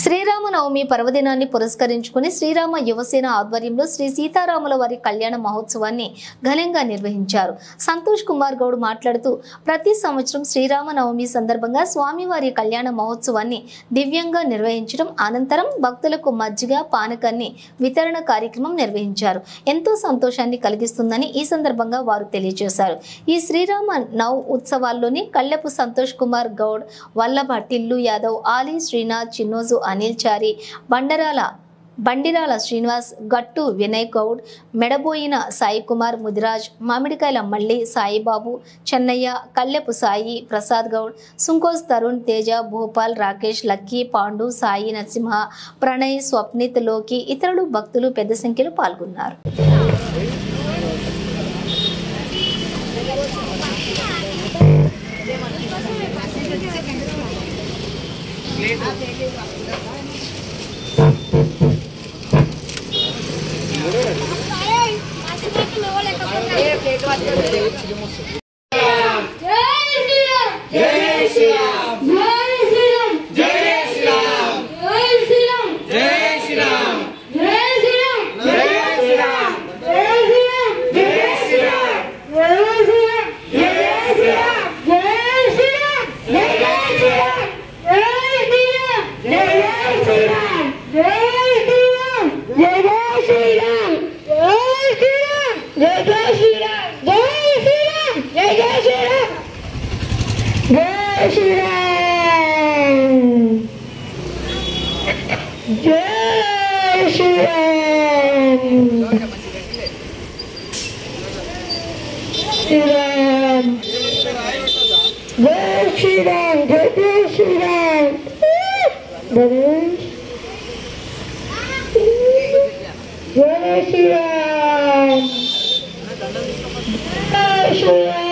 శ్రీరామనవమి పర్వదినాన్ని పురస్కరించుకుని శ్రీరామ యువసేన ఆధ్వర్యంలో శ్రీ సీతారాముల వారి కళ్యాణ మహోత్సవాన్ని ఘనంగా నిర్వహించారు. సంతోష్ కుమార్ గౌడ్ మాట్లాడుతూ ప్రతి సంవత్సరం శ్రీరామనవమి సందర్భంగా స్వామివారి కళ్యాణ మహోత్సవాన్ని దివ్యంగా నిర్వహించడం, అనంతరం భక్తులకు మజ్జిగ పానకాన్ని వితరణ కార్యక్రమం నిర్వహించారు. ఎంతో సంతోషాన్ని కలిగిస్తుందని ఈ సందర్భంగా వారు తెలియజేశారు. ఈ శ్రీరామ నవ్ ఉత్సవాల్లోని కళ్లపు సంతోష్ కుమార్ గౌడ్, వల్లభ టిల్లు యాదవ్, ఆలీ శ్రీనాథ్, చిన్నోజు అనిల్ చారి, బండిరాల శ్రీనివాస్, గట్టు వినయ్ గౌడ్, మెడబోయిన సాయి కుమార్, ముదిరాజ్, మామిడికాయల మల్లి, సాయిబాబు, చెన్నయ్య, కల్లెపు సాయి, ప్రసాద్ గౌడ్, సుంకోజ్ తరుణ్, తేజ, భూపాల్, రాకేష్, లక్కీ, పాండు, సాయి నరసింహ, ప్రణయ్, స్వప్నిత్, లోకి, ఇతరులు భక్తులు పెద్ద సంఖ్యలో పాల్గొన్నారు. Jai Shri Ram.